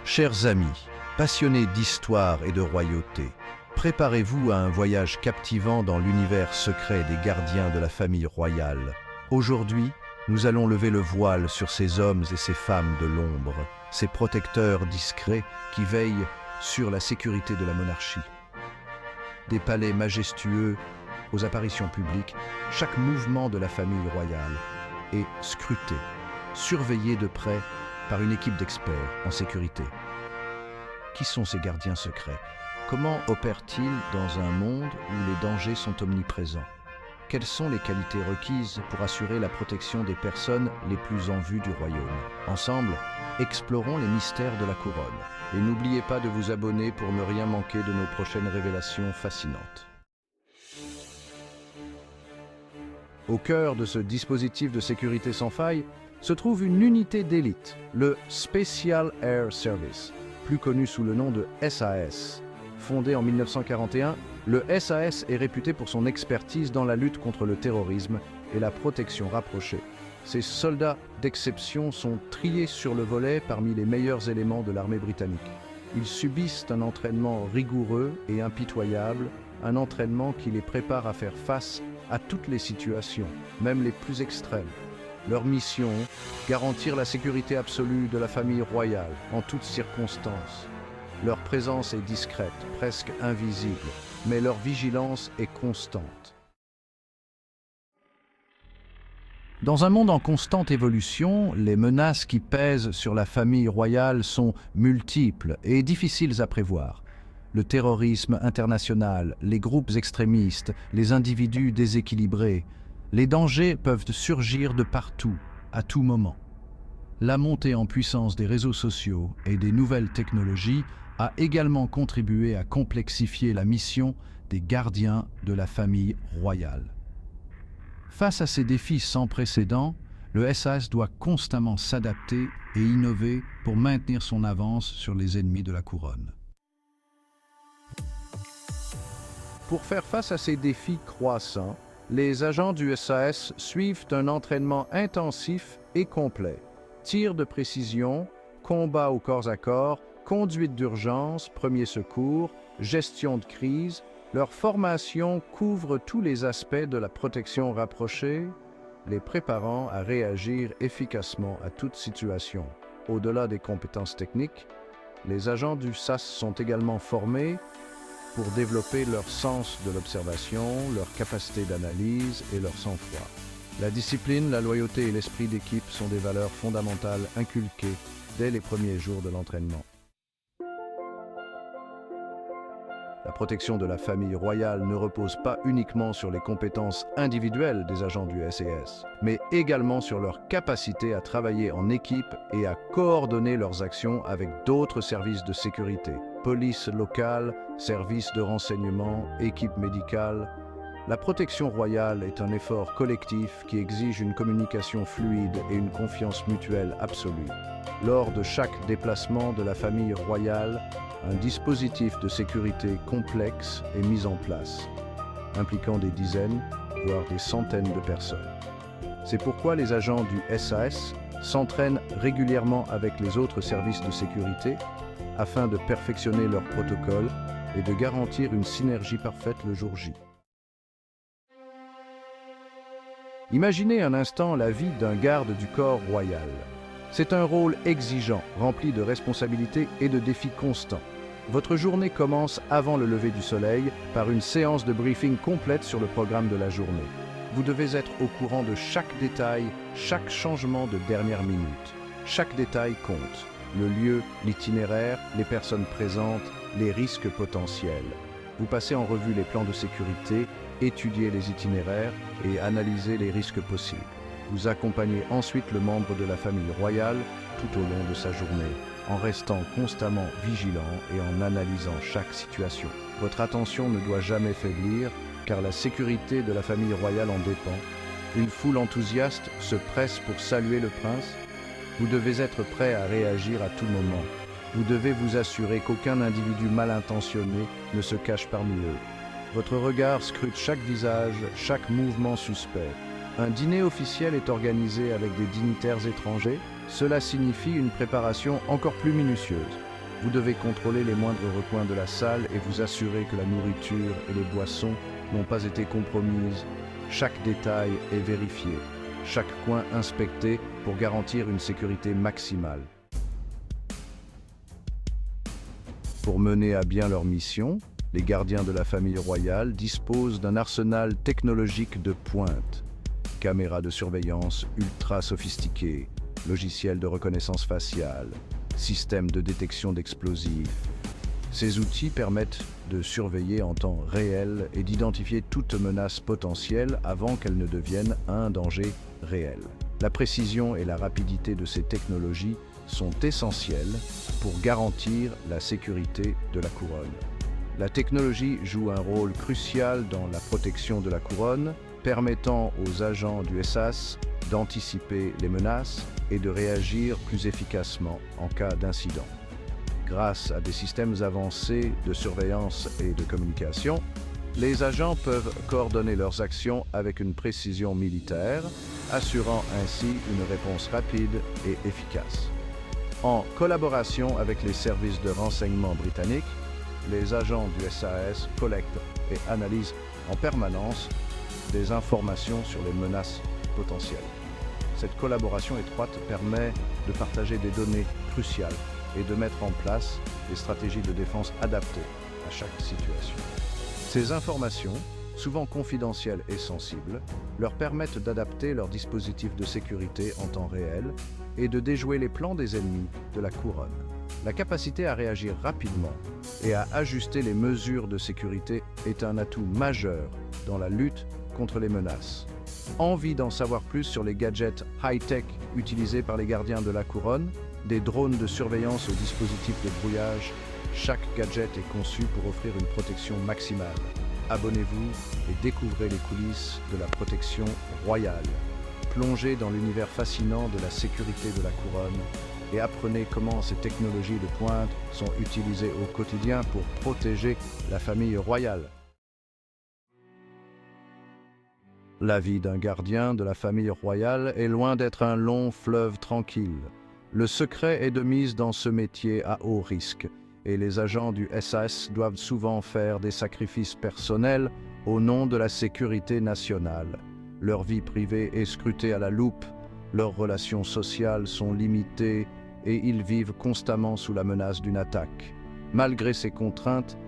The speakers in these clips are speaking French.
Chers amis, passionnés d'histoire et de royauté, préparez-vous à un voyage captivant dans l'univers secret des gardiens de la famille royale. Aujourd'hui, nous allons lever le voile sur ces hommes et ces femmes de l'ombre, ces protecteurs discrets qui veillent sur la sécurité de la monarchie. Des palais majestueux aux apparitions publiques, chaque mouvement de la famille royale est scruté, surveillé de près par une équipe d'experts en sécurité. Qui sont ces gardiens secrets? Comment opèrent-ils dans un monde où les dangers sont omniprésents? Quelles sont les qualités requises pour assurer la protection des personnes les plus en vue du royaume? Ensemble, explorons les mystères de la couronne. Et n'oubliez pas de vous abonner pour ne rien manquer de nos prochaines révélations fascinantes. Au cœur de ce dispositif de sécurité sans faille se trouve une unité d'élite, le Special Air Service, plus connu sous le nom de SAS. Fondé en 1941, le SAS est réputé pour son expertise dans la lutte contre le terrorisme et la protection rapprochée. Ces soldats d'exception sont triés sur le volet parmi les meilleurs éléments de l'armée britannique. Ils subissent un entraînement rigoureux et impitoyable, un entraînement qui les prépare à faire face à toutes les situations, même les plus extrêmes. Leur mission, garantir la sécurité absolue de la famille royale en toutes circonstances. Leur présence est discrète, presque invisible, mais leur vigilance est constante. Dans un monde en constante évolution, les menaces qui pèsent sur la famille royale sont multiples et difficiles à prévoir. Le terrorisme international, les groupes extrémistes, les individus déséquilibrés, les dangers peuvent surgir de partout, à tout moment. La montée en puissance des réseaux sociaux et des nouvelles technologies a également contribué à complexifier la mission des gardiens de la famille royale. Face à ces défis sans précédent, le SAS doit constamment s'adapter et innover pour maintenir son avance sur les ennemis de la couronne. Pour faire face à ces défis croissants, les agents du SAS suivent un entraînement intensif et complet. Tirs de précision, combat au corps à corps, conduite d'urgence, premiers secours, gestion de crise. Leur formation couvre tous les aspects de la protection rapprochée, les préparant à réagir efficacement à toute situation. Au-delà des compétences techniques, les agents du SAS sont également formés pour développer leur sens de l'observation, leur capacité d'analyse et leur sang-froid. La discipline, la loyauté et l'esprit d'équipe sont des valeurs fondamentales inculquées dès les premiers jours de l'entraînement. La protection de la famille royale ne repose pas uniquement sur les compétences individuelles des agents du SAS, mais également sur leur capacité à travailler en équipe et à coordonner leurs actions avec d'autres services de sécurité, police locale, services de renseignement, équipe médicale. La protection royale est un effort collectif qui exige une communication fluide et une confiance mutuelle absolue. Lors de chaque déplacement de la famille royale, un dispositif de sécurité complexe est mis en place, impliquant des dizaines, voire des centaines de personnes. C'est pourquoi les agents du SAS s'entraînent régulièrement avec les autres services de sécurité afin de perfectionner leurs protocoles et de garantir une synergie parfaite le jour J. Imaginez un instant la vie d'un garde du corps royal. C'est un rôle exigeant, rempli de responsabilités et de défis constants. Votre journée commence avant le lever du soleil par une séance de briefing complète sur le programme de la journée. Vous devez être au courant de chaque détail, chaque changement de dernière minute. Chaque détail compte. Le lieu, l'itinéraire, les personnes présentes, les risques potentiels. Vous passez en revue les plans de sécurité, étudiez les itinéraires et analysez les risques possibles. Vous accompagnez ensuite le membre de la famille royale tout au long de sa journée, en restant constamment vigilant et en analysant chaque situation. Votre attention ne doit jamais faiblir, car la sécurité de la famille royale en dépend. Une foule enthousiaste se presse pour saluer le prince. Vous devez être prêt à réagir à tout moment. Vous devez vous assurer qu'aucun individu mal intentionné ne se cache parmi eux. Votre regard scrute chaque visage, chaque mouvement suspect. Un dîner officiel est organisé avec des dignitaires étrangers. Cela signifie une préparation encore plus minutieuse. Vous devez contrôler les moindres recoins de la salle et vous assurer que la nourriture et les boissons n'ont pas été compromises. Chaque détail est vérifié, chaque coin inspecté pour garantir une sécurité maximale. Pour mener à bien leur mission, les gardiens de la famille royale disposent d'un arsenal technologique de pointe. Caméras de surveillance ultra sophistiquées, logiciels de reconnaissance faciale, systèmes de détection d'explosifs. Ces outils permettent de surveiller en temps réel et d'identifier toute menace potentielle avant qu'elle ne devienne un danger réel. La précision et la rapidité de ces technologies sont essentielles pour garantir la sécurité de la couronne. La technologie joue un rôle crucial dans la protection de la couronne, permettant aux agents du SAS d'anticiper les menaces et de réagir plus efficacement en cas d'incident. Grâce à des systèmes avancés de surveillance et de communication, les agents peuvent coordonner leurs actions avec une précision militaire, assurant ainsi une réponse rapide et efficace. En collaboration avec les services de renseignement britanniques, les agents du SAS collectent et analysent en permanence des informations sur les menaces potentielles. Cette collaboration étroite permet de partager des données cruciales et de mettre en place des stratégies de défense adaptées à chaque situation. Ces informations, souvent confidentielles et sensibles, leur permettent d'adapter leurs dispositifs de sécurité en temps réel et de déjouer les plans des ennemis de la couronne. La capacité à réagir rapidement et à ajuster les mesures de sécurité est un atout majeur dans la lutte contre les menaces. Envie d'en savoir plus sur les gadgets high-tech utilisés par les gardiens de la couronne, des drones de surveillance aux dispositifs de brouillage, chaque gadget est conçu pour offrir une protection maximale. Abonnez-vous et découvrez les coulisses de la protection royale. Plongez dans l'univers fascinant de la sécurité de la couronne et apprenez comment ces technologies de pointe sont utilisées au quotidien pour protéger la famille royale. La vie d'un gardien de la famille royale est loin d'être un long fleuve tranquille. Le secret est de mise dans ce métier à haut risque, et les agents du SAS doivent souvent faire des sacrifices personnels au nom de la sécurité nationale. Leur vie privée est scrutée à la loupe, leurs relations sociales sont limitées et ils vivent constamment sous la menace d'une attaque. Malgré ces contraintes,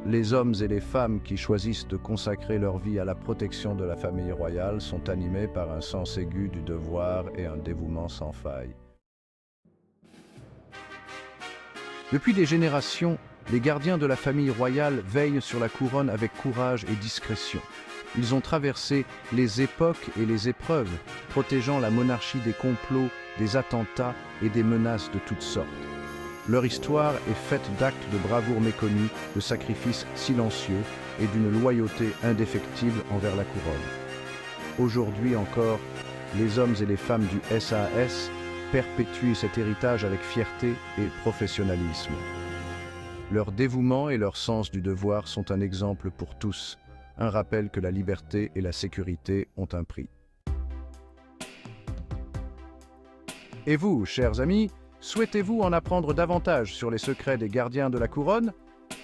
les hommes et les femmes qui choisissent de consacrer leur vie à la protection de la famille royale sont animés par un sens aigu du devoir et un dévouement sans faille. Depuis des générations, les gardiens de la famille royale veillent sur la couronne avec courage et discrétion. Ils ont traversé les époques et les épreuves, protégeant la monarchie des complots, des attentats et des menaces de toutes sortes. Leur histoire est faite d'actes de bravoure méconnus, de sacrifices silencieux et d'une loyauté indéfectible envers la couronne. Aujourd'hui encore, les hommes et les femmes du SAS perpétuent cet héritage avec fierté et professionnalisme. Leur dévouement et leur sens du devoir sont un exemple pour tous, un rappel que la liberté et la sécurité ont un prix. Et vous, chers amis, souhaitez-vous en apprendre davantage sur les secrets des gardiens de la couronne?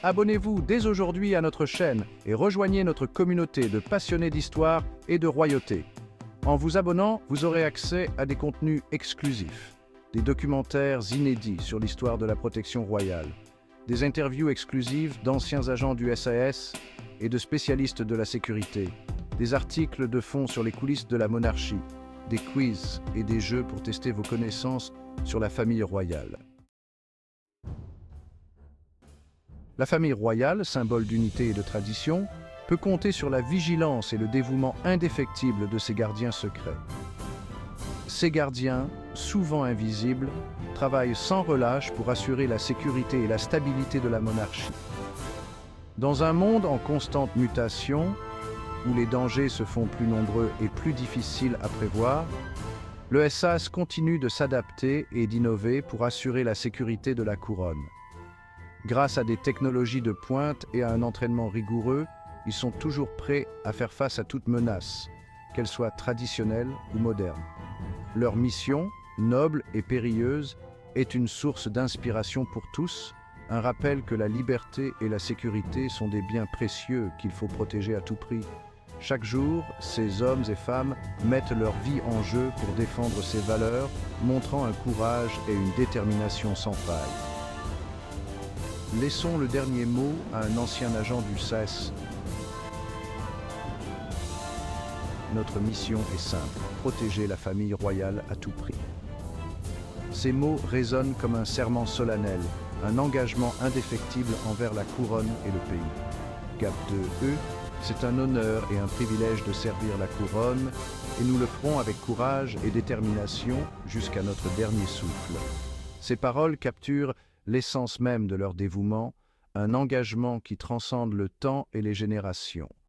Abonnez-vous dès aujourd'hui à notre chaîne et rejoignez notre communauté de passionnés d'histoire et de royauté. En vous abonnant, vous aurez accès à des contenus exclusifs, des documentaires inédits sur l'histoire de la protection royale, des interviews exclusives d'anciens agents du SAS et de spécialistes de la sécurité, des articles de fond sur les coulisses de la monarchie, des quiz et des jeux pour tester vos connaissances sur la famille royale. La famille royale, symbole d'unité et de tradition, peut compter sur la vigilance et le dévouement indéfectible de ses gardiens secrets. Ces gardiens, souvent invisibles, travaillent sans relâche pour assurer la sécurité et la stabilité de la monarchie. Dans un monde en constante mutation, où les dangers se font plus nombreux et plus difficiles à prévoir, le SAS continue de s'adapter et d'innover pour assurer la sécurité de la couronne. Grâce à des technologies de pointe et à un entraînement rigoureux, ils sont toujours prêts à faire face à toute menace. qu'elle soit traditionnelle ou moderne. Leur mission, noble et périlleuse, est une source d'inspiration pour tous, un rappel que la liberté et la sécurité sont des biens précieux qu'il faut protéger à tout prix. Chaque jour, ces hommes et femmes mettent leur vie en jeu pour défendre ces valeurs, montrant un courage et une détermination sans faille. Laissons le dernier mot à un ancien agent du SAS. Notre mission est simple, protéger la famille royale à tout prix. Ces mots résonnent comme un serment solennel, un engagement indéfectible envers la couronne et le pays. Cap 2E, c'est un honneur et un privilège de servir la couronne, et nous le ferons avec courage et détermination jusqu'à notre dernier souffle. Ces paroles capturent l'essence même de leur dévouement, un engagement qui transcende le temps et les générations.